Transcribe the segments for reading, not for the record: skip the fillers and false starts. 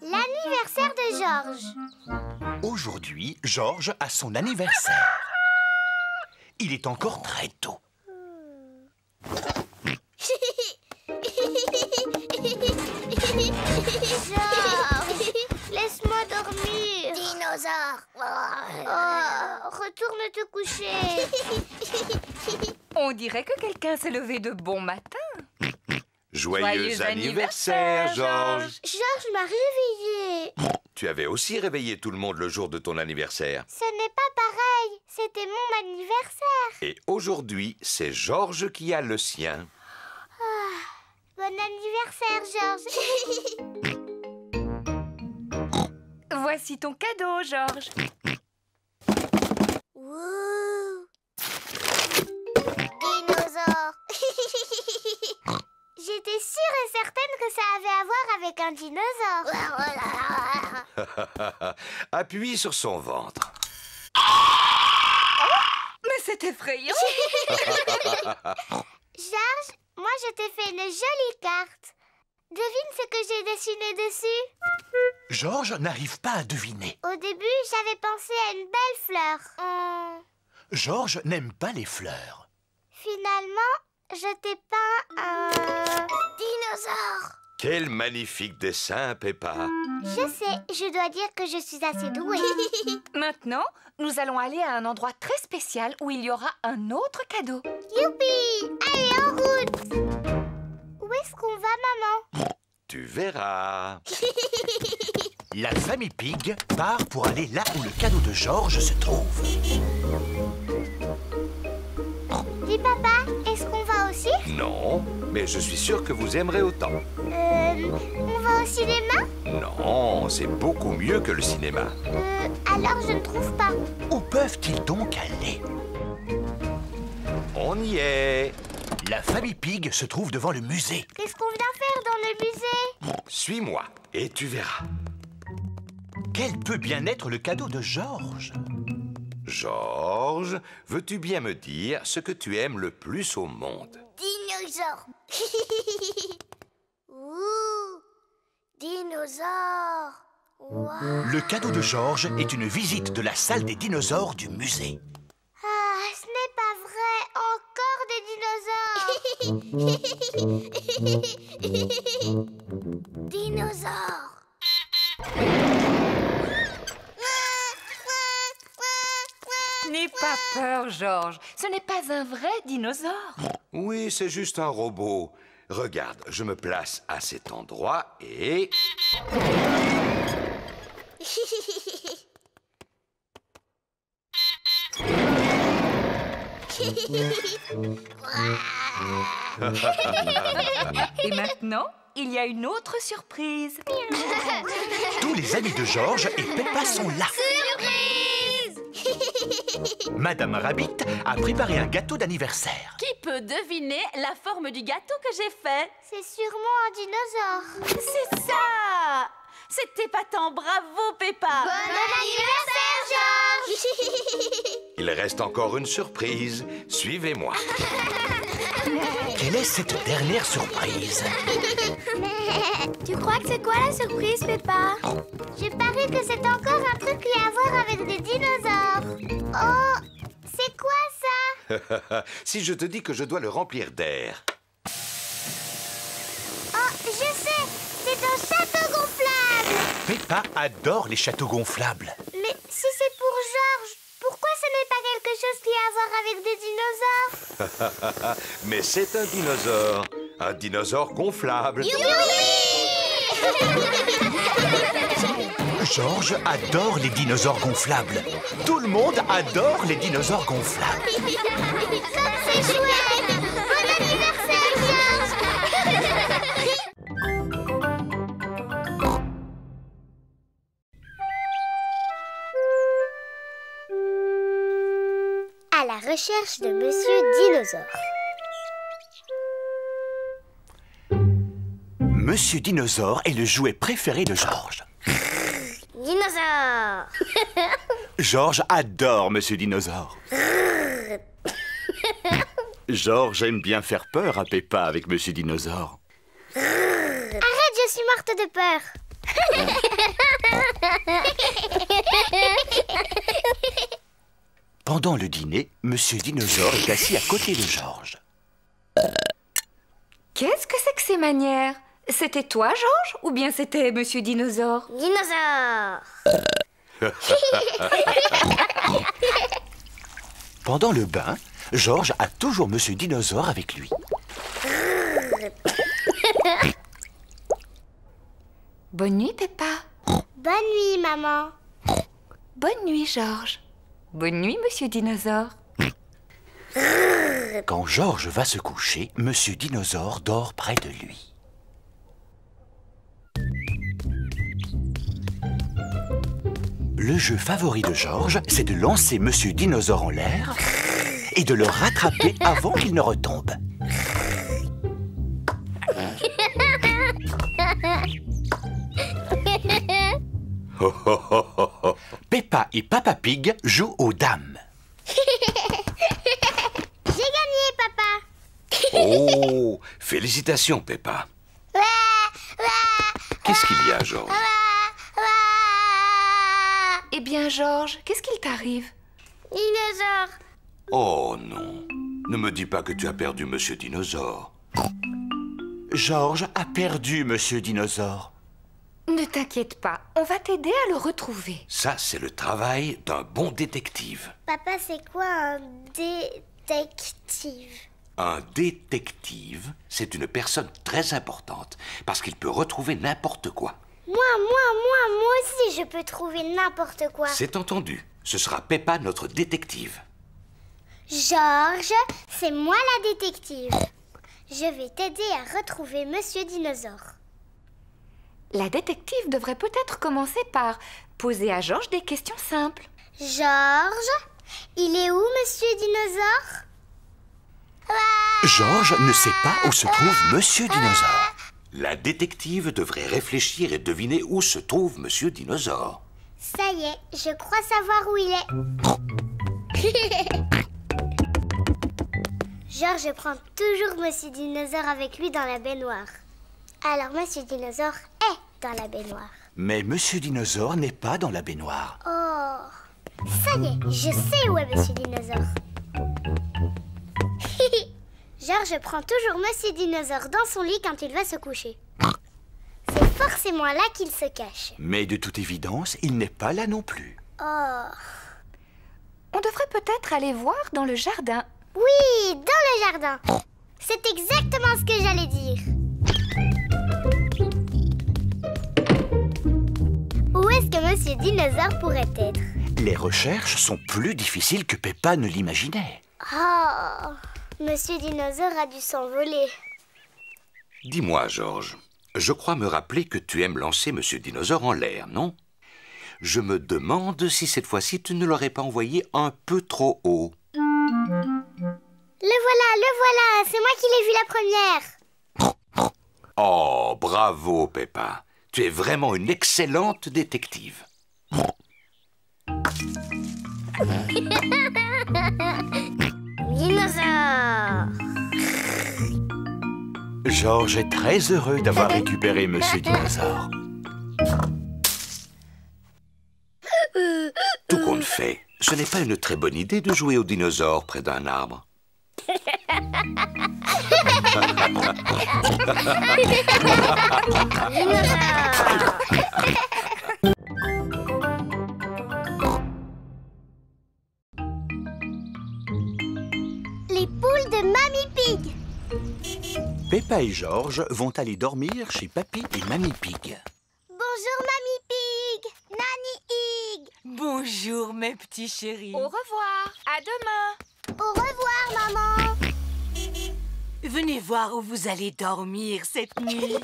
L'anniversaire de Georges. Aujourd'hui, Georges a son anniversaire. Il est encore très tôt. Georges, laisse-moi dormir. Dinosaure. Oh, retourne te coucher. On dirait que quelqu'un s'est levé de bon matin. Joyeux anniversaire, Georges. Georges m'a réveillée. Tu avais aussi réveillé tout le monde le jour de ton anniversaire. Ce n'est pas pareil. C'était mon anniversaire. Et aujourd'hui, c'est Georges qui a le sien. Bon anniversaire, Georges. Voici ton cadeau, Georges. Wouh. Dinosaure. J'étais sûre et certaine que ça avait à voir avec un dinosaure. Appuie sur son ventre. Mais c'est effrayant. Georges, moi je t'ai fait une jolie carte. Devine ce que j'ai dessiné dessus. Georges n'arrive pas à deviner. Au début, j'avais pensé à une belle fleur. Georges n'aime pas les fleurs. Finalement, je t'ai peint un dinosaure. Quel magnifique dessin, Peppa. Je sais, je dois dire que je suis assez douée. Maintenant, nous allons aller à un endroit très spécial où il y aura un autre cadeau. Youpi! Allez, en route! Où est-ce qu'on va, maman? Tu verras. La famille Pig part pour aller là où le cadeau de Georges se trouve. Dis, papa, est-ce qu'on va aussi? Non, mais je suis sûr que vous aimerez autant. On va au cinéma? Non, c'est beaucoup mieux que le cinéma. Alors je ne trouve pas. Où peuvent-ils donc aller? On y est. La famille Pig se trouve devant le musée. Qu'est-ce qu'on vient faire dans le musée? Suis-moi et tu verras. Quel peut bien être le cadeau de Georges? Georges, veux-tu bien me dire ce que tu aimes le plus au monde? Dinosaure. Ouh. Dinosaure. Wow. Le cadeau de Georges est une visite de la salle des dinosaures du musée. Ah, ce n'est pas vrai. Encore des dinosaures. Dinosaure. N'aie pas peur, Georges. Ce n'est pas un vrai dinosaure. Oui, c'est juste un robot. Regarde, je me place à cet endroit et... Et maintenant, il y a une autre surprise. Tous les amis de Georges et Peppa sont là. Madame Rabbit a préparé un gâteau d'anniversaire. Qui peut deviner la forme du gâteau que j'ai fait? C'est sûrement un dinosaure. C'est ça! C'est épatant, bravo Peppa! Bon anniversaire, Georges. Il reste encore une surprise. Suivez-moi. Quelle est cette dernière surprise? Tu crois que c'est quoi la surprise, Peppa? Je parie que c'est encore un truc qui a à voir avec des dinosaures. Oh, c'est quoi ça? Si je te dis que je dois le remplir d'air. Oh, je sais, c'est un château gonflable. Peppa adore les châteaux gonflables. Mais si c'est pour Georges, pourquoi ce n'est pas quelque chose qui a à voir avec des dinosaures? Mais c'est un dinosaure. Un dinosaure gonflable. Georges adore les dinosaures gonflables. Tout le monde adore les dinosaures gonflables. Comme c'est chouette! Bon anniversaire, Georges! À la recherche de Monsieur Dinosaure. Monsieur Dinosaure est le jouet préféré de Georges. Dinosaure. Georges adore Monsieur Dinosaure. Georges aime bien faire peur à Peppa avec Monsieur Dinosaure. Arrête, je suis morte de peur. Pendant le dîner, Monsieur Dinosaure est assis à côté de Georges. Qu'est-ce que c'est que ces manières? C'était toi, Georges, ou bien c'était Monsieur Dinosaure? Dinosaure. Pendant le bain, Georges a toujours Monsieur Dinosaure avec lui. Bonne nuit, Peppa. Bonne nuit, maman. Bonne nuit, Georges. Bonne nuit, Monsieur Dinosaure. Quand Georges va se coucher, Monsieur Dinosaure dort près de lui. Le jeu favori de Georges, c'est de lancer Monsieur Dinosaure en l'air et de le rattraper avant qu'il ne retombe. Peppa et Papa Pig jouent aux dames. J'ai gagné, papa. Oh, félicitations, Peppa. Qu'est-ce qu'il y a, Georges? Eh bien, Georges, qu'est-ce qu'il t'arrive? Dinosaure. Oh non, ne me dis pas que tu as perdu Monsieur Dinosaure. Georges a perdu Monsieur Dinosaure. Ne t'inquiète pas, on va t'aider à le retrouver. Ça, c'est le travail d'un bon détective. Papa, c'est quoi un détective? Un détective, c'est une personne très importante parce qu'il peut retrouver n'importe quoi. Moi aussi, je peux trouver n'importe quoi. C'est entendu. Ce sera Peppa, notre détective. Georges, c'est moi la détective. Je vais t'aider à retrouver Monsieur Dinosaure. La détective devrait peut-être commencer par poser à Georges des questions simples. Georges, il est où, Monsieur Dinosaure? Georges ne sait pas où se trouve Monsieur Dinosaure. La détective devrait réfléchir et deviner où se trouve Monsieur Dinosaure. Ça y est, je crois savoir où il est. Georges prend toujours Monsieur Dinosaure avec lui dans la baignoire. Alors Monsieur Dinosaure est dans la baignoire. Mais Monsieur Dinosaure n'est pas dans la baignoire. Oh, ça y est, je sais où est Monsieur Dinosaure. Georges prend toujours Monsieur Dinosaure dans son lit quand il va se coucher. C'est forcément là qu'il se cache. Mais de toute évidence, il n'est pas là non plus. Oh. On devrait peut-être aller voir dans le jardin. Oui, dans le jardin. C'est exactement ce que j'allais dire. Où est-ce que Monsieur Dinosaure pourrait être? Les recherches sont plus difficiles que Peppa ne l'imaginait. Oh, Monsieur Dinosaure a dû s'envoler. Dis-moi, Georges, je crois me rappeler que tu aimes lancer Monsieur Dinosaure en l'air, non? Je me demande si cette fois-ci tu ne l'aurais pas envoyé un peu trop haut. Le voilà, c'est moi qui l'ai vu la première. Oh, bravo, Peppa. Tu es vraiment une excellente détective. Dinosaure. Georges est très heureux d'avoir récupéré Monsieur Dinosaure. Tout compte fait, ce n'est pas une très bonne idée de jouer aux dinosaures près d'un arbre. Les poules de Mamie Pig. Peppa et Georges vont aller dormir chez Papy et Mamie Pig. Bonjour Mamie Pig. Nanny Pig. Bonjour, mes petits chéris. Au revoir, à demain. Au revoir maman. Venez voir où vous allez dormir cette nuit.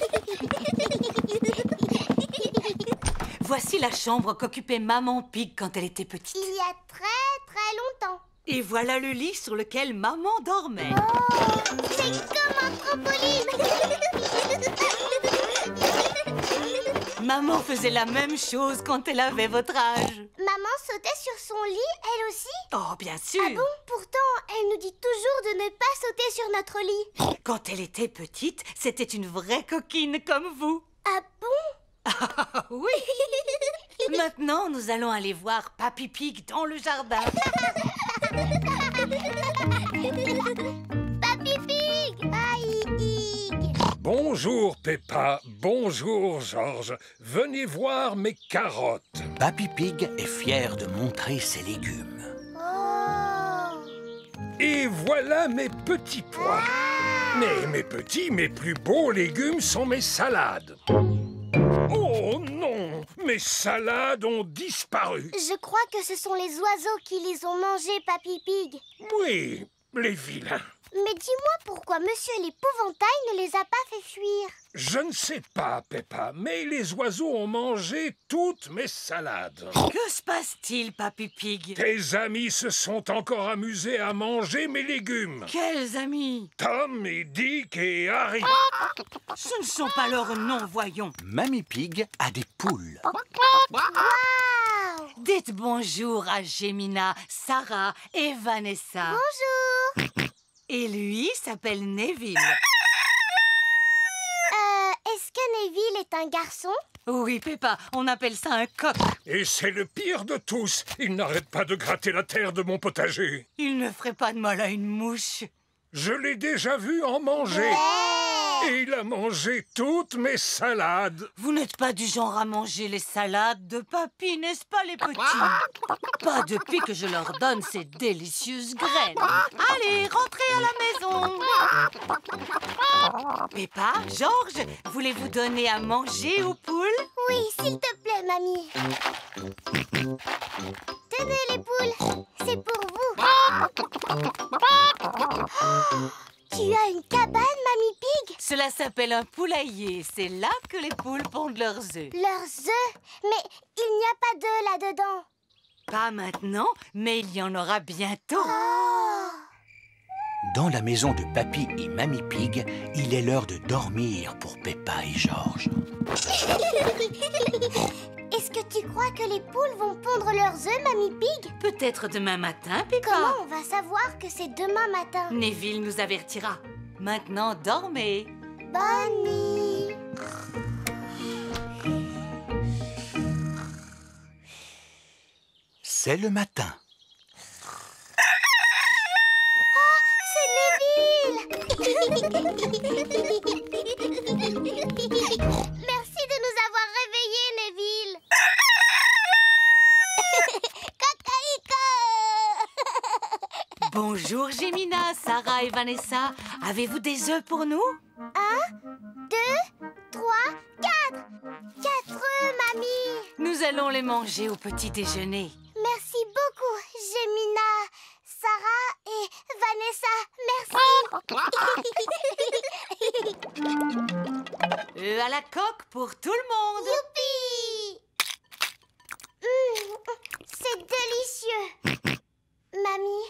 Voici la chambre qu'occupait Maman Pig quand elle était petite. Il y a très longtemps. Et voilà le lit sur lequel Maman dormait. Oh, c'est comme un trampoline. Maman faisait la même chose quand elle avait votre âge. Maman sautait sur son lit, elle aussi? Oh, bien sûr. Ah bon? Pourtant, elle nous dit toujours de ne pas sauter sur notre lit. Quand elle était petite, c'était une vraie coquine comme vous. Ah bon? Ah oui. Maintenant, nous allons aller voir Papy Pig dans le jardin. Papy Pig! Aïe, Pig! Bonjour Peppa, bonjour Georges. Venez voir mes carottes. Papy Pig est fier de montrer ses légumes. Oh! Et voilà mes petits pois. Mais mes petits, mes plus beaux légumes sont mes salades. Oh non, mes salades ont disparu. Je crois que ce sont les oiseaux qui les ont mangés, Papy Pig. Oui, les vilains. Mais dis-moi pourquoi Monsieur l'Épouvantail ne les a pas fait fuir. Je ne sais pas, Peppa, mais les oiseaux ont mangé toutes mes salades. Que se passe-t-il, Papy Pig? Tes amis se sont encore amusés à manger mes légumes. Quels amis? Tom et Dick et Harry. Ce ne sont pas leurs noms, voyons. Mamie Pig a des poules. Waouh! Dites bonjour à Gemina, Sarah et Vanessa. Bonjour! Et lui s'appelle Neville. Est-ce que Neville est un garçon? Oui, Peppa, on appelle ça un coq. Et c'est le pire de tous. Il n'arrête pas de gratter la terre de mon potager. Il ne ferait pas de mal à une mouche. Je l'ai déjà vu en manger. Et il a mangé toutes mes salades. Vous n'êtes pas du genre à manger les salades de papy, n'est-ce pas, les petits? Pas depuis que je leur donne ces délicieuses graines. Allez, rentrez à la maison. Peppa, Georges, voulez-vous donner à manger aux poules? Oui, s'il te plaît, mamie. Tenez les poules, c'est pour vous. Tu as une cabane, Mamie Pig? Cela s'appelle un poulailler. C'est là que les poules pondent leurs œufs. Leurs œufs? Mais il n'y a pas d'œufs là-dedans. Pas maintenant, mais il y en aura bientôt. Oh! Dans la maison de Papy et Mamie Pig, il est l'heure de dormir pour Peppa et Georges. Est-ce que tu crois que les poules vont pondre leurs œufs, Mamie Pig? Peut-être demain matin, Peppa. Comment on va savoir que c'est demain matin? Neville nous avertira. Maintenant, dormez. Bonne nuit. C'est le matin. Merci de nous avoir réveillés, Neville. Cacaïca. Bonjour, Gemina, Sarah et Vanessa. Avez-vous des œufs pour nous? 1, 2, 3, 4. 4 œufs, mamie. Nous allons les manger au petit déjeuner. Merci beaucoup, Gemina, Sarah et Vanessa. Merci. Œufs à la coque pour tout le monde. Youpi! C'est délicieux. Mamie,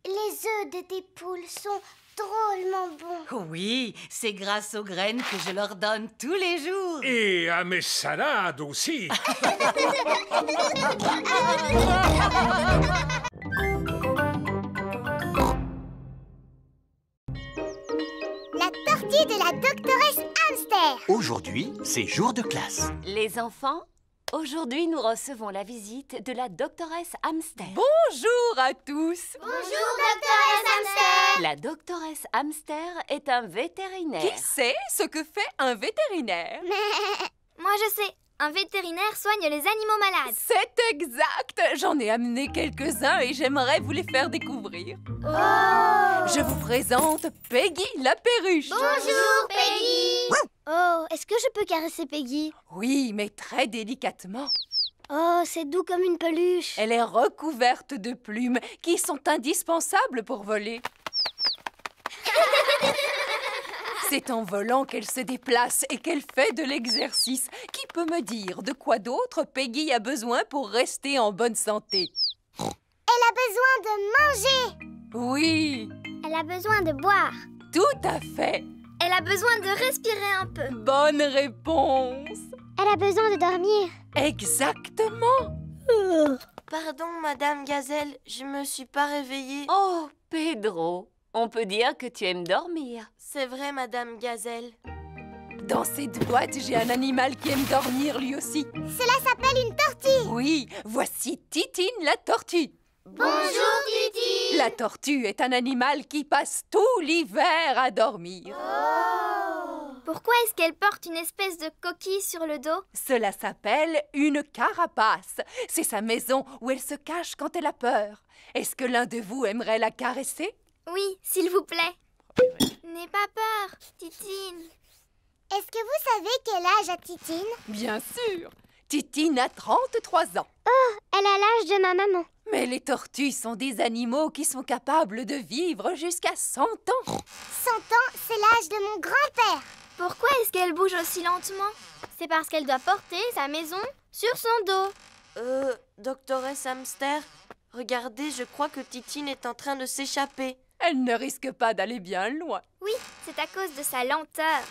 les œufs de tes poules sont drôlement bons. Oui, c'est grâce aux graines que je leur donne tous les jours. Et à mes salades aussi. La tortue de la doctoresse Hamster. Aujourd'hui, c'est jour de classe. Les enfants, aujourd'hui nous recevons la visite de la doctoresse Hamster. Bonjour à tous. Bonjour, doctoresse Hamster. La doctoresse Hamster est un vétérinaire. Qui sait ce que fait un vétérinaire? Moi je sais, un vétérinaire soigne les animaux malades. C'est exact. J'en ai amené quelques-uns et j'aimerais vous les faire découvrir. Je vous présente Peggy la perruche. Bonjour, Peggy. Oh, est-ce que je peux caresser Peggy? Oui, mais très délicatement. Oh, c'est doux comme une peluche. Elle est recouverte de plumes qui sont indispensables pour voler. C'est en volant qu'elle se déplace et qu'elle fait de l'exercice. Qui peut me dire de quoi d'autre Peggy a besoin pour rester en bonne santé? Elle a besoin de manger. Oui, Elle a besoin de boire. tout à fait. Elle a besoin de respirer un peu. Bonne réponse. Elle a besoin de dormir. Exactement. Pardon, Madame Gazelle, je me suis pas réveillée. Oh, Pedro, on peut dire que tu aimes dormir. C'est vrai, Madame Gazelle. Dans cette boîte, j'ai un animal qui aime dormir lui aussi. Cela s'appelle une tortue. Oui, voici Titine la tortue. Bonjour, Titi. La tortue est un animal qui passe tout l'hiver à dormir. Pourquoi est-ce qu'elle porte une espèce de coquille sur le dos? Cela s'appelle une carapace. C'est sa maison où elle se cache quand elle a peur. Est-ce que l'un de vous aimerait la caresser? Oui, s'il vous plaît. N'aie pas peur, Titine. Est-ce que vous savez quel âge a Titine? Bien sûr. Titine a 33 ans. Elle a l'âge de ma maman. Mais les tortues sont des animaux qui sont capables de vivre jusqu'à 100 ans. 100 ans, c'est l'âge de mon grand-père. Pourquoi est-ce qu'elle bouge aussi lentement? C'est parce qu'elle doit porter sa maison sur son dos. Doctoresse Hamster, regardez, je crois que Titine est en train de s'échapper. Elle ne risque pas d'aller bien loin. Oui, c'est à cause de sa lenteur.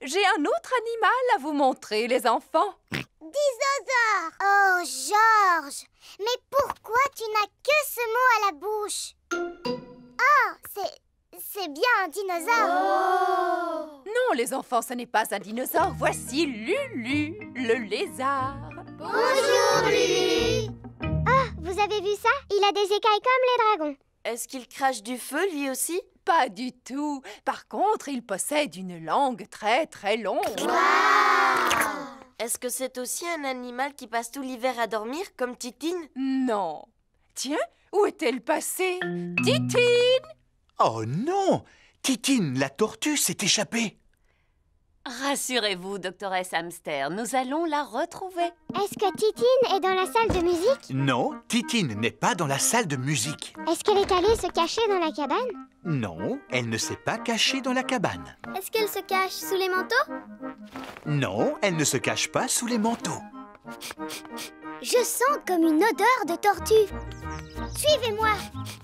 J'ai un autre animal à vous montrer, les enfants. Dinosaure. Oh, Georges. Mais pourquoi tu n'as que ce mot à la bouche? Oh, c'est bien un dinosaure. Non, les enfants, ce n'est pas un dinosaure. Voici Lulu, le lézard. Bonjour, Lulu. Oh, vous avez vu ça? Il a des écailles comme les dragons. Est-ce qu'il crache du feu, lui aussi? Pas du tout. Par contre, il possède une langue très très longue. Est-ce que c'est aussi un animal qui passe tout l'hiver à dormir, comme Titine? Non. Tiens, où est-elle passée? Titine! Oh non! Titine, la tortue, s'est échappée. Rassurez-vous, doctoresse Hamster, nous allons la retrouver. Est-ce que Titine est dans la salle de musique? Non, Titine n'est pas dans la salle de musique. Est-ce qu'elle est allée se cacher dans la cabane? Non, elle ne s'est pas cachée dans la cabane. Est-ce qu'elle se cache sous les manteaux? Non, elle ne se cache pas sous les manteaux. Je sens comme une odeur de tortue. Suivez-moi.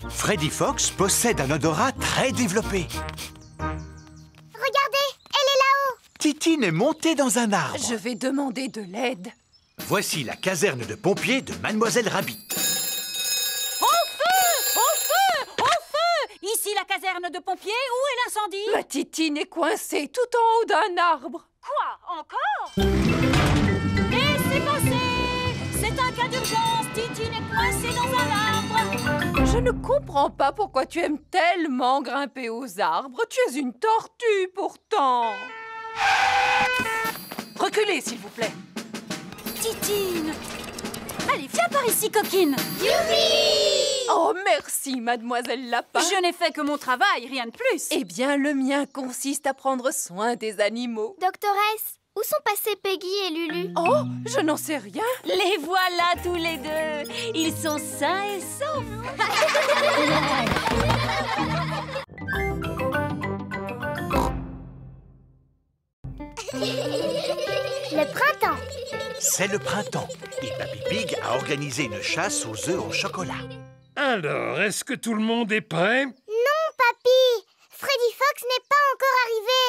Freddy Fox possède un odorat très développé. Regardez, elle est là-haut. Titine est montée dans un arbre. Je vais demander de l'aide. Voici la caserne de pompiers de Mademoiselle Rabbit. Ici la caserne de pompiers, où est l'incendie? Ma Titine est coincée tout en haut d'un arbre. Quoi? Encore? Laissez passer! C'est un cas d'urgence, Titine est coincée dans un arbre. Je ne comprends pas pourquoi tu aimes tellement grimper aux arbres. Tu es une tortue, pourtant. Reculez, s'il vous plaît. Titine! Allez, viens par ici, coquine! Oh, merci, mademoiselle Lapin. Je n'ai fait que mon travail, rien de plus. Eh bien, le mien consiste à prendre soin des animaux. Doctoresse, où sont passés Peggy et Lulu? Oh, je n'en sais rien. Les voilà tous les deux. Ils sont sains et saufs. Le printemps. C'est le printemps et Papy Pig a organisé une chasse aux œufs en chocolat. Alors, est-ce que tout le monde est prêt? Non, papy. Freddy Fox n'est pas encore arrivé.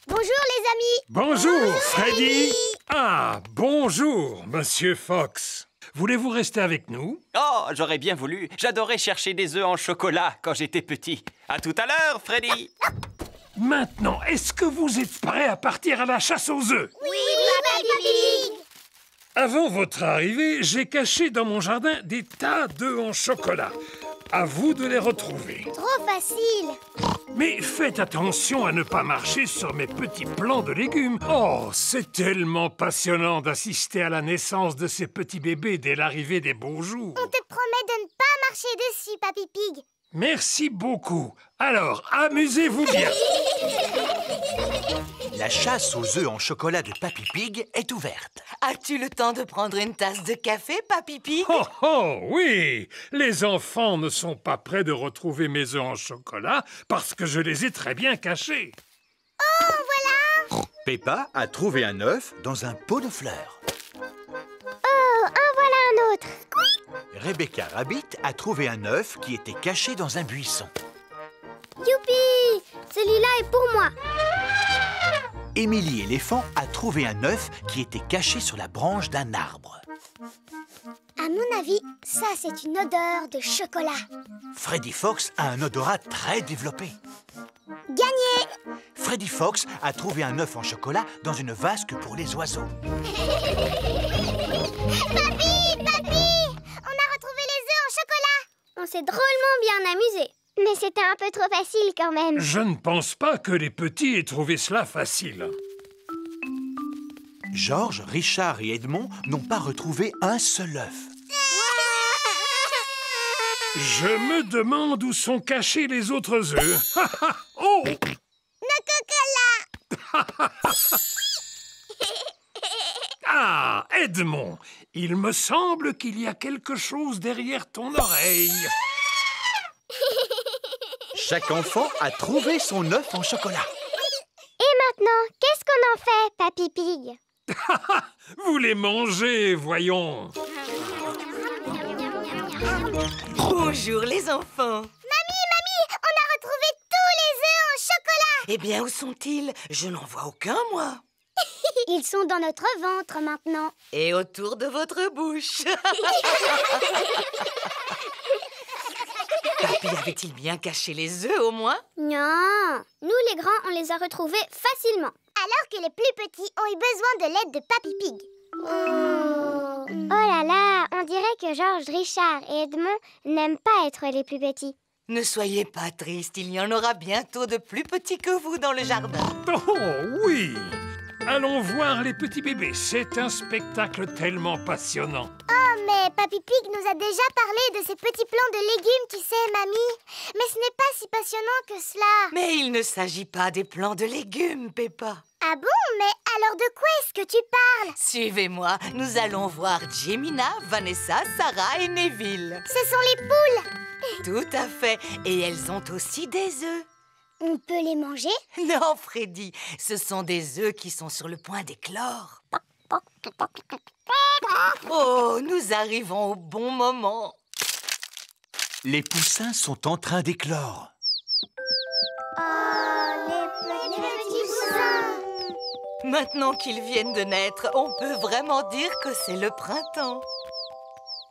Bonjour, les amis. Bonjour, Freddy. Ah, bonjour, Monsieur Fox. Voulez-vous rester avec nous? Oh, j'aurais bien voulu. J'adorais chercher des œufs en chocolat quand j'étais petit. À tout à l'heure, Freddy. Maintenant, est-ce que vous êtes prêts à partir à la chasse aux œufs? Oui, Papy Pig. Avant votre arrivée, j'ai caché dans mon jardin des tas d'œufs en chocolat. À vous de les retrouver. Trop facile. Mais faites attention à ne pas marcher sur mes petits plants de légumes. Oh, c'est tellement passionnant d'assister à la naissance de ces petits bébés dès l'arrivée des beaux jours. On te promet de ne pas marcher dessus, Papy Pig. Merci beaucoup. Alors, amusez-vous bien. La chasse aux œufs en chocolat de Papy Pig est ouverte. As-tu le temps de prendre une tasse de café, Papy Pig? Oh, oh, oui. Les enfants ne sont pas prêts de retrouver mes œufs en chocolat parce que je les ai très bien cachés. Oh, voilà. Peppa a trouvé un œuf dans un pot de fleurs. Oh, en voilà un autre. Rebecca Rabbit a trouvé un œuf qui était caché dans un buisson. Youpi! Celui-là est pour moi. Émilie éléphant a trouvé un œuf qui était caché sur la branche d'un arbre. À mon avis, ça c'est une odeur de chocolat. Freddy Fox a un odorat très développé. Gagné! Freddy Fox a trouvé un œuf en chocolat dans une vasque pour les oiseaux. Papy! Papy! On a retrouvé les œufs en chocolat! On s'est drôlement bien amusé. Mais c'était un peu trop facile quand même. Je ne pense pas que les petits aient trouvé cela facile. Georges, Richard et Edmond n'ont pas retrouvé un seul œuf. Je me demande où sont cachés les autres œufs. Oh! Nos cocolas! Ah, Edmond, il me semble qu'il y a quelque chose derrière ton oreille. Chaque enfant a trouvé son œuf en chocolat. Et maintenant, qu'est-ce qu'on en fait, Papy Pig? Vous les mangez, voyons. Bonjour les enfants. Mamie, on a retrouvé tous les œufs en chocolat! Eh bien, où sont-ils? Je n'en vois aucun, moi. Ils sont dans notre ventre maintenant. Et autour de votre bouche. Papy avait-il bien caché les œufs, au moins? Non, nous les grands, on les a retrouvés facilement. Alors que les plus petits ont eu besoin de l'aide de Papy Pig. Oh là là, on dirait que Georges, Richard et Edmond n'aiment pas être les plus petits. Ne soyez pas triste, il y en aura bientôt de plus petits que vous dans le jardin. Oh oui! Allons voir les petits bébés. C'est un spectacle tellement passionnant. Oh, mais Papy Pig nous a déjà parlé de ces petits plants de légumes, tu sais, mamie. Mais ce n'est pas si passionnant que cela. Mais il ne s'agit pas des plants de légumes, Peppa. Ah bon? Mais alors de quoi est-ce que tu parles? Suivez-moi, nous allons voir Jemina, Vanessa, Sarah et Neville. Ce sont les poules. Tout à fait, et elles ont aussi des œufs. On peut les manger? Non, Freddy, ce sont des œufs qui sont sur le point d'éclore. Oh, nous arrivons au bon moment. Les poussins sont en train d'éclore. Oh, les petits poussins. Maintenant qu'ils viennent de naître, on peut vraiment dire que c'est le printemps.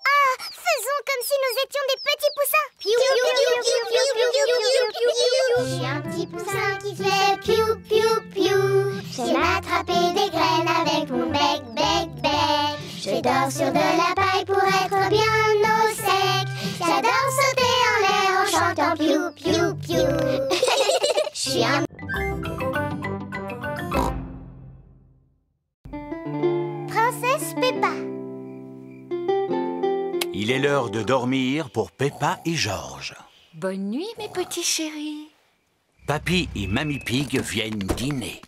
Ah, faisons comme si nous étions des petits poussins. Piou, piou, piou, piou, piou, piou, piou, piou, piou. Je suis un petit poussin qui fait piou, piou, piou. J'aime attraper des graines avec mon bec, bec, bec. Je dors sur de la paille pour être bien au sec. J'adore sauter en l'air en chantant piou, piou, piou. Je suis un... Princesse Peppa. Il est l'heure de dormir pour Peppa et Georges. Bonne nuit, mes petits chéris. Papy et Mamie Pig viennent dîner.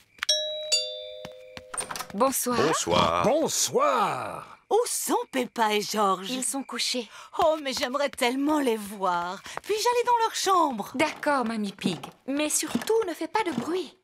Bonsoir. Bonsoir. Bonsoir. Où sont Peppa et Georges? Ils sont couchés. Oh, mais j'aimerais tellement les voir. Puis-je aller dans leur chambre? D'accord, Mamie Pig. Mais surtout, ne fais pas de bruit.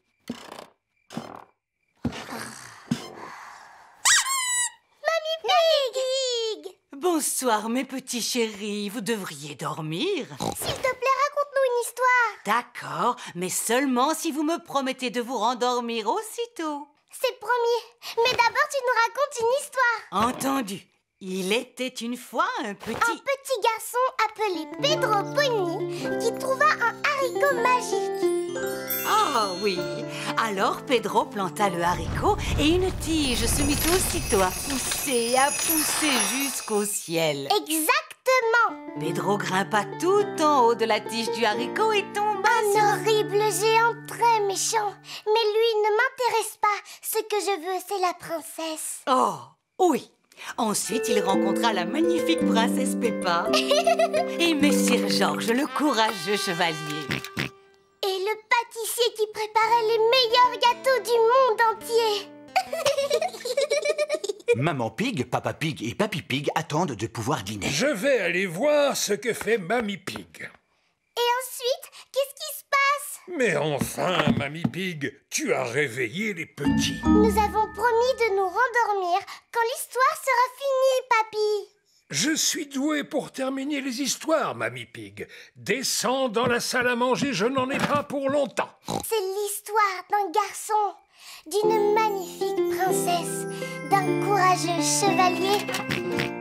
Mamie Pig! Bonsoir, mes petits chéris. Vous devriez dormir. S'il te plaît, raconte-nous une histoire. D'accord, mais seulement si vous me promettez de vous rendormir aussitôt. C'est promis. Mais d'abord, tu nous racontes une histoire. Entendu. Il était une fois un petit garçon appelé Pedro Pony qui trouva un haricot magique. Ah oui. Alors Pedro planta le haricot et une tige se mit aussitôt à pousser jusqu'au ciel. Exactement. Pedro grimpa tout en haut de la tige du haricot et tomba Un horrible géant très méchant. Mais lui ne m'intéresse pas. Ce que je veux, c'est la princesse. Oh, oui. Ensuite, il rencontra la magnifique princesse Peppa et Messire Georges, le courageux chevalier. Et le pâtissier qui préparait les meilleurs gâteaux du monde entier. Maman Pig, Papa Pig et Papy Pig attendent de pouvoir dîner. Je vais aller voir ce que fait Mamie Pig. Et ensuite, qu'est-ce qui se passe? Mais enfin, Mamie Pig, tu as réveillé les petits. Nous avons promis de nous rendormir quand l'histoire sera finie, papy. Je suis doué pour terminer les histoires, Mamie Pig. Descends dans la salle à manger, je n'en ai pas pour longtemps. C'est l'histoire d'un garçon, d'une magnifique princesse, d'un courageux chevalier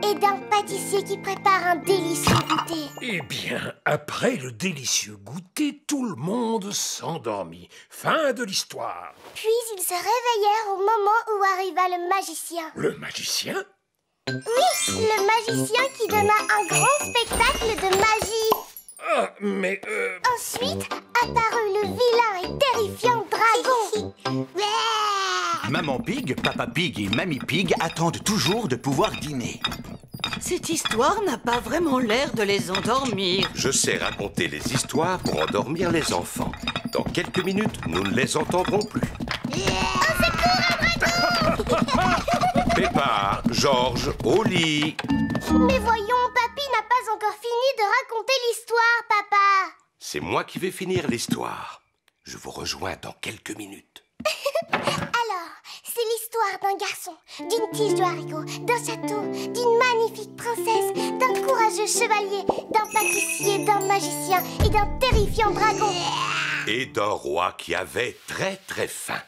et d'un pâtissier qui prépare un délicieux goûter. Eh bien, après le délicieux goûter, tout le monde s'endormit. Fin de l'histoire. Puis ils se réveillèrent au moment où arriva le magicien. Le magicien? Oui, le magicien qui donna un grand spectacle de magie. Ah, mais Ensuite apparut le vilain et terrifiant dragon. Maman Pig, Papa Pig et Mamie Pig attendent toujours de pouvoir dîner. Cette histoire n'a pas vraiment l'air de les endormir. Je sais raconter les histoires pour endormir les enfants. Dans quelques minutes, nous ne les entendrons plus. Peppa, Georges, au lit. Mais voyons, Papy n'a pas encore fini de raconter l'histoire, papa. C'est moi qui vais finir l'histoire. Je vous rejoins dans quelques minutes. Alors, c'est l'histoire d'un garçon, d'une tige de haricot, d'un château, d'une magnifique princesse, d'un courageux chevalier, d'un pâtissier, d'un magicien et d'un terrifiant dragon. Et d'un roi qui avait très très faim.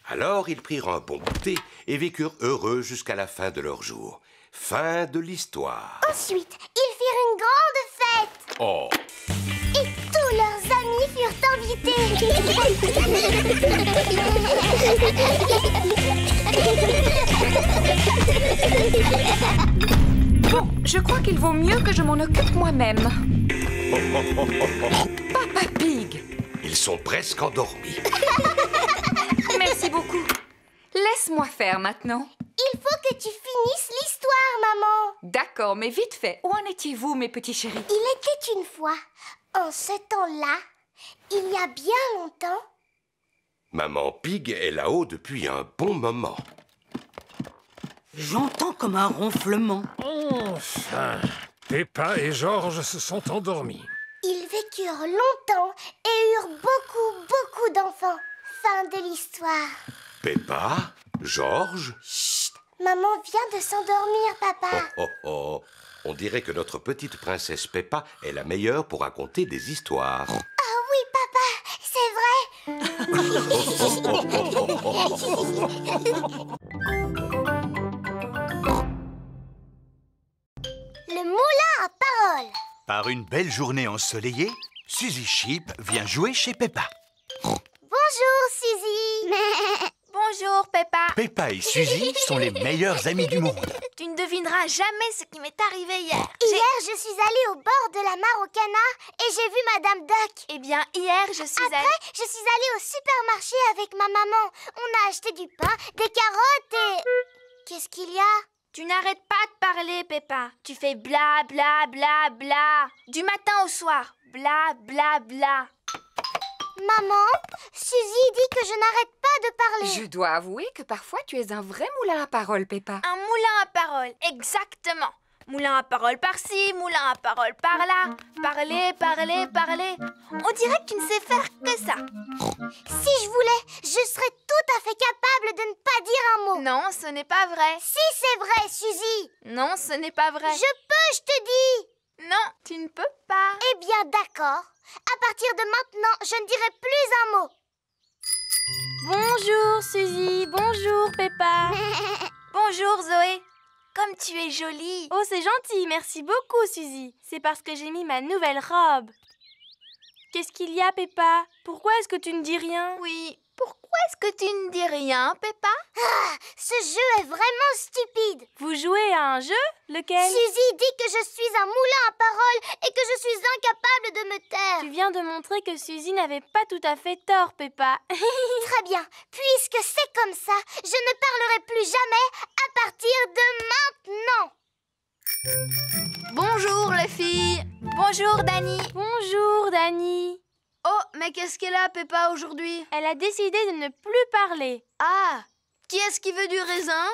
Alors ils prirent un bon goûter et vécurent heureux jusqu'à la fin de leur jour. Fin de l'histoire. Ensuite, ils firent une grande fête. Oh! Et tous leurs amis furent invités. Bon, je crois qu'il vaut mieux que je m'en occupe moi-même. Papa Pig! Ils sont presque endormis. Merci beaucoup. Laisse-moi faire maintenant. Il faut que tu finisses l'histoire, maman. D'accord, mais vite fait. Où en étiez-vous, mes petits chéris? Il était une fois, en ce temps-là, il y a bien longtemps. Maman Pig est là-haut depuis un bon moment. J'entends comme un ronflement. enfin, Peppa et Georges se sont endormis. Ils vécurent longtemps et eurent beaucoup d'enfants. Fin de l'histoire. Peppa, Georges. Chut, maman vient de s'endormir, papa. Oh. On dirait que notre petite princesse Peppa est la meilleure pour raconter des histoires. Ah oui, papa, c'est vrai. Le moulin à paroles. Par une belle journée ensoleillée, Suzy Sheep vient jouer chez Peppa. Bonjour, Suzy. Bonjour, Peppa. Peppa et Suzy sont les meilleures amies du monde. Tu ne devineras jamais ce qui m'est arrivé hier. Hier, je suis allée au bord de la mare au canard et j'ai vu Madame Duck. Eh bien, hier, je suis allée... Après, je suis allée au supermarché avec ma maman. On a acheté du pain, des carottes et... Qu'est-ce qu'il y a? Tu n'arrêtes pas de parler, Peppa. Tu fais bla bla bla bla. Du matin au soir. Bla bla bla. Maman, Suzy dit que je n'arrête pas de parler. Je dois avouer que parfois tu es un vrai moulin à paroles, Peppa. Un moulin à paroles, exactement. Moulin à paroles par-ci, moulin à paroles par-là. Parler, parler, parler. On dirait que tu ne sais faire que ça. Si je voulais, je serais tout à fait capable de ne pas dire un mot. Non, ce n'est pas vrai. Si c'est vrai, Suzy. Non, ce n'est pas vrai. Je peux, je te dis. Non, tu ne peux pas. Eh bien, d'accord. À partir de maintenant, je ne dirai plus un mot. Bonjour, Suzy. Bonjour, Peppa. Bonjour, Zoé. Comme tu es jolie. Oh, c'est gentil. Merci beaucoup, Suzy. C'est parce que j'ai mis ma nouvelle robe. Qu'est-ce qu'il y a, Peppa? Pourquoi est-ce que tu ne dis rien? Oui, pourquoi est-ce que tu ne dis rien, Peppa? Ah, ce jeu est vraiment stupide. Vous jouez à un jeu? Lequel? Suzy dit que je suis un moulin à paroles et que je suis incapable de me taire. Tu viens de montrer que Suzy n'avait pas tout à fait tort, Peppa. Très bien. Puisque c'est comme ça, je ne parlerai plus jamais à partir de maintenant. Bonjour, les filles. Bonjour, Dani. Bonjour, Dani. Oh, mais qu'est-ce qu'elle a, Peppa, aujourd'hui? Elle a décidé de ne plus parler. Ah, qui est-ce qui veut du raisin?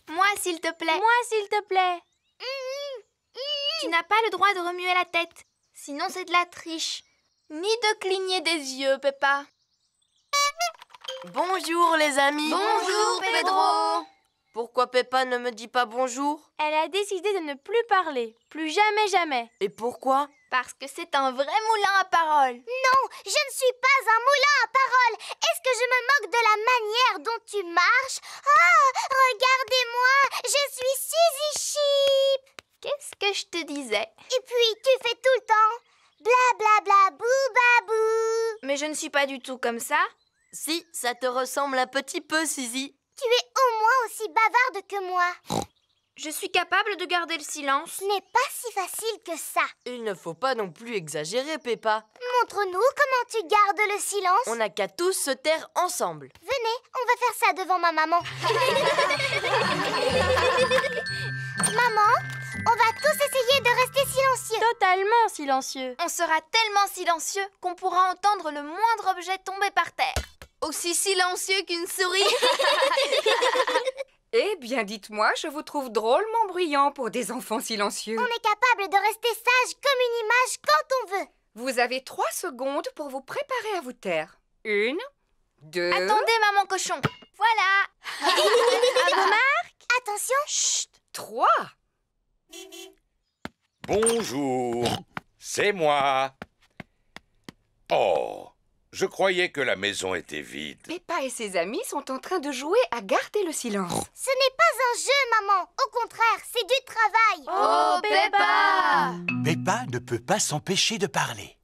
Moi, s'il te plaît. Moi, s'il te plaît. Tu n'as pas le droit de remuer la tête. Sinon, c'est de la triche. Ni de cligner des yeux, Peppa. Bonjour, les amis. Bonjour, Pedro. Pourquoi Peppa ne me dit pas bonjour? Elle a décidé de ne plus parler. Plus jamais, jamais. Et pourquoi? Parce que c'est un vrai moulin à paroles. Non, je ne suis pas un moulin à paroles. Est-ce que je me moque de la manière dont tu marches? Ah, regardez-moi, je suis Suzy Sheep. Qu'est-ce que je te disais? Et puis, tu fais tout le temps bla bla bla bou babou. Mais je ne suis pas du tout comme ça. Si, ça te ressemble un petit peu, Suzy. Tu es au moins aussi bavarde que moi. Je suis capable de garder le silence. Ce n'est pas si facile que ça. Il ne faut pas non plus exagérer, Peppa. Montre-nous comment tu gardes le silence. On n'a qu'à tous se taire ensemble. Venez, on va faire ça devant ma maman. Maman, on va tous essayer de rester silencieux. Totalement silencieux. On sera tellement silencieux qu'on pourra entendre le moindre objet tomber par terre. Aussi silencieux qu'une souris. Eh bien, dites-moi, je vous trouve drôlement bruyant pour des enfants silencieux. On est capable de rester sage comme une image quand on veut. Vous avez 3 secondes pour vous préparer à vous taire. 1, 2... Attendez, maman cochon. Voilà. À vos marques. Attention. Chut, 3. Bonjour, c'est moi. Oh, je croyais que la maison était vide. Peppa et ses amis sont en train de jouer à garder le silence. Ce n'est pas un jeu, maman. Au contraire, c'est du travail. Oh, Peppa! Peppa ne peut pas s'empêcher de parler.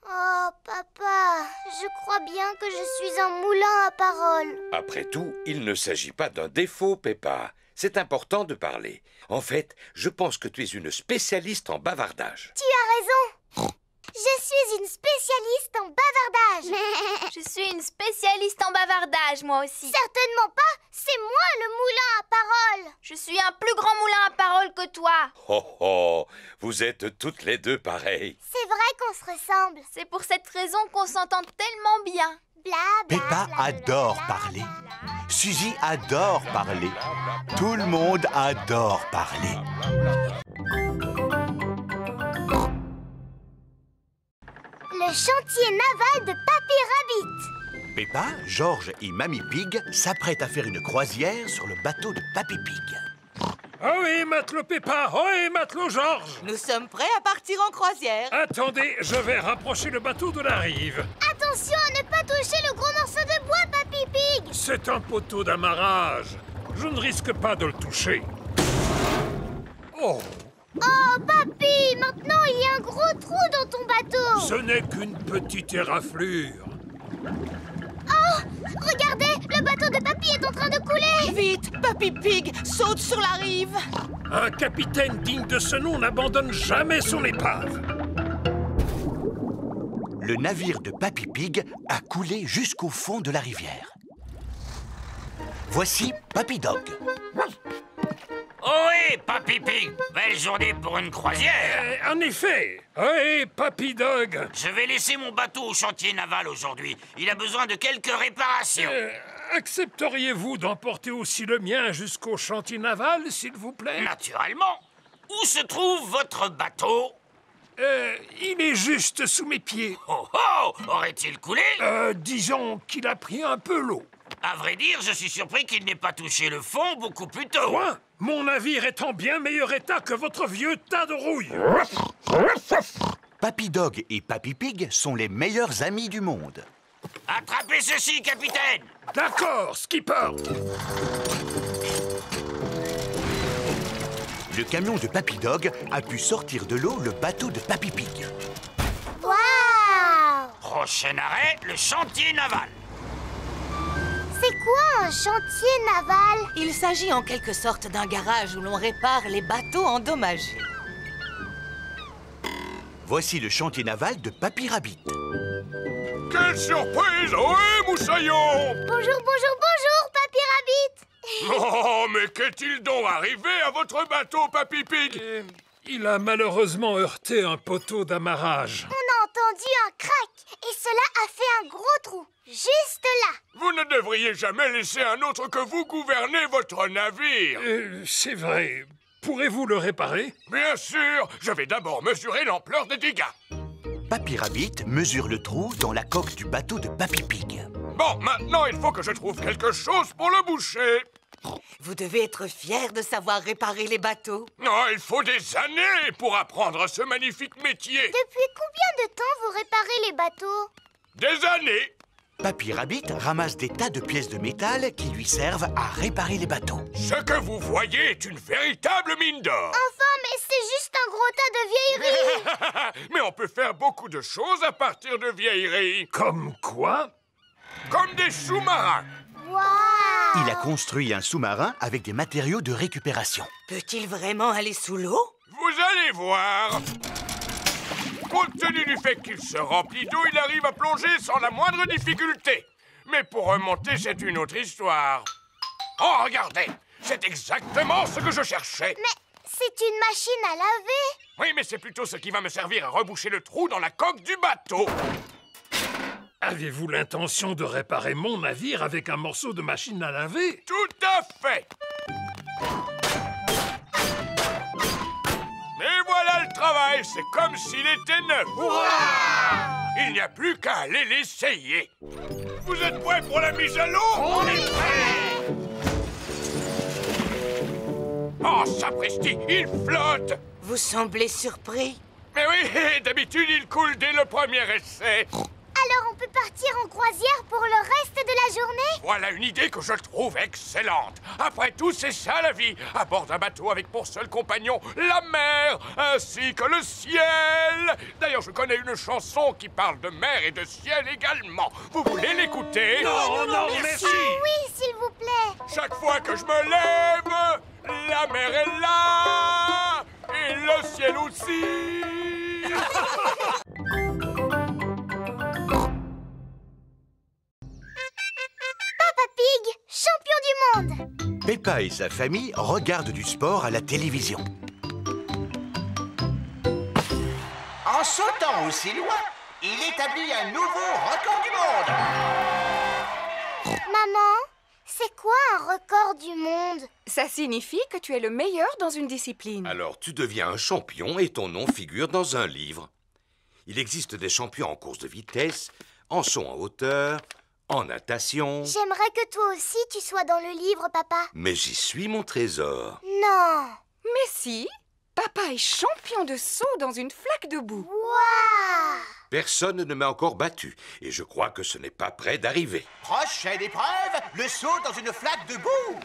Oh, papa, je crois bien que je suis un moulin à paroles. Après tout, il ne s'agit pas d'un défaut, Peppa. C'est important de parler. En fait, je pense que tu es une spécialiste en bavardage. Tu as raison. Je suis une spécialiste en bavardage. Je suis une spécialiste en bavardage, moi aussi. Certainement pas. C'est moi le moulin à paroles. Je suis un plus grand moulin à paroles que toi. Oh oh, vous êtes toutes les deux pareilles. C'est vrai qu'on se ressemble. C'est pour cette raison qu'on s'entend tellement bien. Bla, bla, Peppa bla, bla, adore bla, parler. bla, bla, bla. Suzy adore parler. Tout le monde adore parler. Le chantier naval de Papy Rabbit. Peppa, George et Mamie Pig s'apprêtent à faire une croisière sur le bateau de Papy Pig. Ohé, matelot Peppa! Ohé, matelot George! Nous sommes prêts à partir en croisière. Attendez, je vais rapprocher le bateau de la rive. Attention à ne pas toucher le gros morceau de bois, Papy Pig. C'est un poteau d'amarrage. Je ne risque pas de le toucher. Oh, Oh, Papy, maintenant il y a un gros trou dans ton bateau. ce n'est qu'une petite éraflure. Oh, regardez, le bateau de Papy est en train de couler. Vite, Papy Pig, saute sur la rive. Un capitaine digne de ce nom n'abandonne jamais son épave. Le navire de Papy Pig a coulé jusqu'au fond de la rivière. Voici Papy Dog. Ohé, Papy Pig! Belle journée pour une croisière! En effet. Hey, Papy Dog. Je vais laisser mon bateau au chantier naval aujourd'hui. Il a besoin de quelques réparations. Accepteriez-vous d'emporter aussi le mien jusqu'au chantier naval, s'il vous plaît? Naturellement. Où se trouve votre bateau? Il est juste sous mes pieds. Oh oh! Aurait-il coulé? Disons qu'il a pris un peu l'eau. À vrai dire, je suis surpris qu'il n'ait pas touché le fond beaucoup plus tôt. Quoi? Mon navire est en bien meilleur état que votre vieux tas de rouille. Papy Dog et Papy Pig sont les meilleurs amis du monde. Attrapez ceci, capitaine! D'accord, skipper. Le camion de Papy Dog a pu sortir de l'eau le bateau de Papy Pig. Waouh! Prochain arrêt, le chantier naval. C'est quoi un chantier naval? Il s'agit en quelque sorte d'un garage où l'on répare les bateaux endommagés. Voici le chantier naval de Papy Rabbit. Quelle surprise! Ohé, moussaillon! Bonjour, bonjour, bonjour, Papy Rabbit. Oh, mais qu'est-il donc arrivé à votre bateau, Papy Pig? Il a malheureusement heurté un poteau d'amarrage. On a entendu un crack et cela a fait un gros trou, juste là. Vous ne devriez jamais laisser un autre que vous gouverner votre navire. C'est vrai. Pourrez-vous le réparer? Bien sûr. Je vais d'abord mesurer l'ampleur des dégâts. Papy Rabbit mesure le trou dans la coque du bateau de Papy Pig. Bon, maintenant, il faut que je trouve quelque chose pour le boucher. Vous devez être fiers de savoir réparer les bateaux. Non, il faut des années pour apprendre ce magnifique métier. Depuis combien de temps vous réparez les bateaux? Des années. Papy Rabbit ramasse des tas de pièces de métal qui lui servent à réparer les bateaux. Ce que vous voyez est une véritable mine d'or. Enfin, mais c'est juste un gros tas de vieilleries. Mais on peut faire beaucoup de choses à partir de vieilleries. Comme quoi? Comme des sous-marins. Waouh! Il a construit un sous-marin avec des matériaux de récupération. Peut-il vraiment aller sous l'eau? Vous allez voir. Compte tenu du fait qu'il se remplit d'eau, il arrive à plonger sans la moindre difficulté. Mais pour remonter, c'est une autre histoire. Oh, regardez! C'est exactement ce que je cherchais. Mais c'est une machine à laver. Oui, mais c'est plutôt ce qui va me servir à reboucher le trou dans la coque du bateau. Avez-vous l'intention de réparer mon navire avec un morceau de machine à laver? Tout à fait. Mais voilà le travail, c'est comme s'il était neuf. Il n'y a plus qu'à aller l'essayer. Vous êtes prêts pour la mise à l'eau? On est prêts. Oh, sapristi, il flotte. Vous semblez surpris. Mais oui, d'habitude, il coule dès le premier essai. Alors on peut partir en croisière pour le reste de la journée? Voilà une idée que je trouve excellente. Après tout, c'est ça la vie. À bord d'un bateau avec pour seul compagnon la mer, ainsi que le ciel. D'ailleurs, je connais une chanson qui parle de mer et de ciel également. Vous voulez l'écouter? Non, non, merci. Oui, s'il vous plaît. Chaque fois que je me lève, la mer est là et le ciel aussi. Papa Pig, champion du monde. Peppa et sa famille regardent du sport à la télévision. En sautant aussi loin, il établit un nouveau record du monde. Maman, c'est quoi un record du monde? Ça signifie que tu es le meilleur dans une discipline. Alors tu deviens un champion et ton nom figure dans un livre. Il existe des champions en course de vitesse, en saut en hauteur, en natation. J'aimerais que toi aussi tu sois dans le livre, papa. Mais j'y suis, mon trésor. Non. Mais si, papa est champion de saut dans une flaque de boue. Waouh! Personne ne m'a encore battu et je crois que ce n'est pas près d'arriver. Prochaine épreuve, le saut dans une flaque de boue.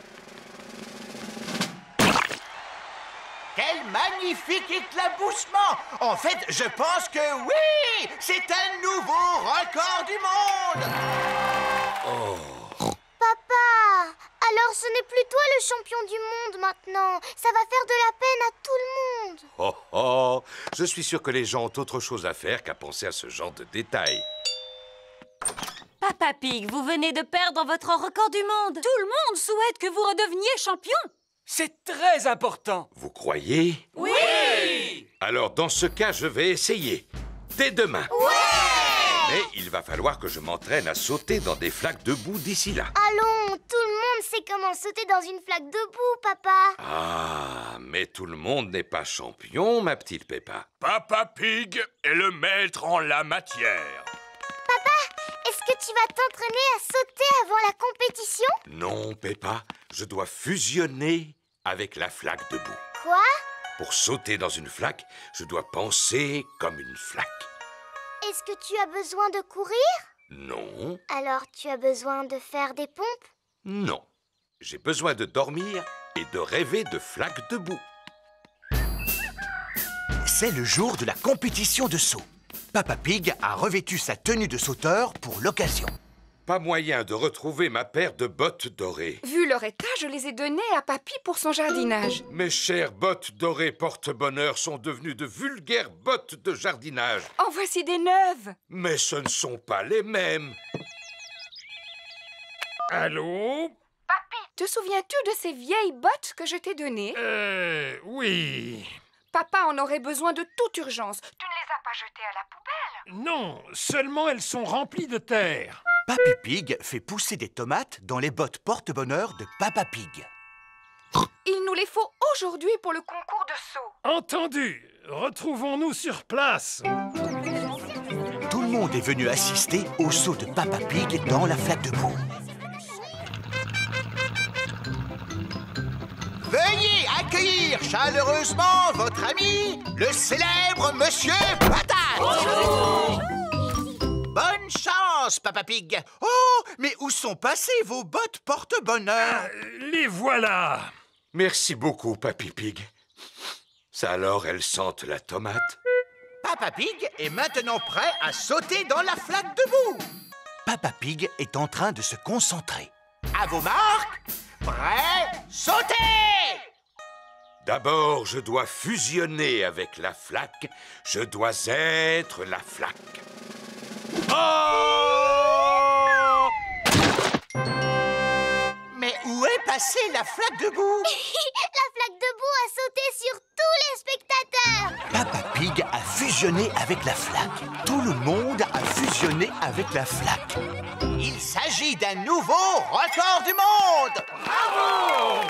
Quel magnifique éclaboussement! En fait, je pense que oui! C'est un nouveau record du monde! Oh! Papa, alors ce n'est plus toi le champion du monde maintenant. Ça va faire de la peine à tout le monde. Oh oh! Je suis sûr que les gens ont autre chose à faire qu'à penser à ce genre de détails. Papa Pig, vous venez de perdre votre record du monde. Tout le monde souhaite que vous redeveniez champion. C'est très important. Vous croyez? Oui! Alors dans ce cas, je vais essayer. Dès demain. Ouais! Mais il va falloir que je m'entraîne à sauter dans des flaques de boue d'ici là. Allons, tout le monde sait comment sauter dans une flaque de boue, papa. Ah, mais tout le monde n'est pas champion, ma petite Peppa. Papa Pig est le maître en la matière. Papa, est-ce que tu vas t'entraîner à sauter avant la compétition? Non, Peppa, je dois fusionner avec la flaque de boue. Quoi? Pour sauter dans une flaque, je dois penser comme une flaque. Est-ce que tu as besoin de courir? Non, Alors tu as besoin de faire des pompes? non. J'ai besoin de dormir et de rêver de flaques de boue. C'est le jour de la compétition de saut. Papa Pig a revêtu sa tenue de sauteur pour l'occasion. Pas moyen de retrouver ma paire de bottes dorées. Vu leur état, je les ai données à Papy pour son jardinage. Mes chères bottes dorées porte-bonheur sont devenues de vulgaires bottes de jardinage. En voici des neuves. Mais ce ne sont pas les mêmes. Allô? Papy, te souviens-tu de ces vieilles bottes que je t'ai données? Oui. Papa en aurait besoin de toute urgence. Tu ne les as pas jetées à la poubelle? Non, seulement elles sont remplies de terre. Papy Pig fait pousser des tomates dans les bottes porte-bonheur de Papa Pig. Il nous les faut aujourd'hui pour le concours de saut. Entendu. Retrouvons-nous sur place. Tout le monde est venu assister au saut de Papa Pig dans la flaque de boue. accueillir chaleureusement votre ami, le célèbre Monsieur Patate. Bonne chance, Papa Pig. Oh, mais où sont passées vos bottes porte-bonheur? Les voilà. Merci beaucoup, Papy Pig. Ça alors, elles sentent la tomate? Papa Pig est maintenant prêt à sauter dans la flaque de boue. Papa Pig est en train de se concentrer. À vos marques, prêt, sautez! D'abord, je dois fusionner avec la flaque. Je dois être la flaque. Oh! Mais où est passée la flaque de boue? La flaque de boue a sauté sur tous les spectateurs. Papa Pig a fusionné avec la flaque. Tout le monde a fusionné avec la flaque. Il s'agit d'un nouveau record du monde. Bravo!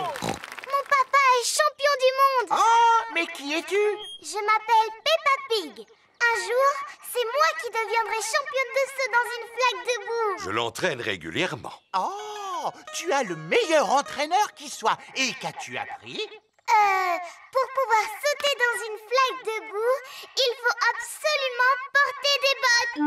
Mon papa est champion du monde. Oh, mais qui es-tu? Je m'appelle Peppa Pig. Un jour, c'est moi qui deviendrai championne de saut dans une flaque de boue. Je l'entraîne régulièrement. Oh, tu as le meilleur entraîneur qui soit. Et qu'as-tu appris? Pour pouvoir sauter dans une flaque de boue, il faut absolument porter des bottes.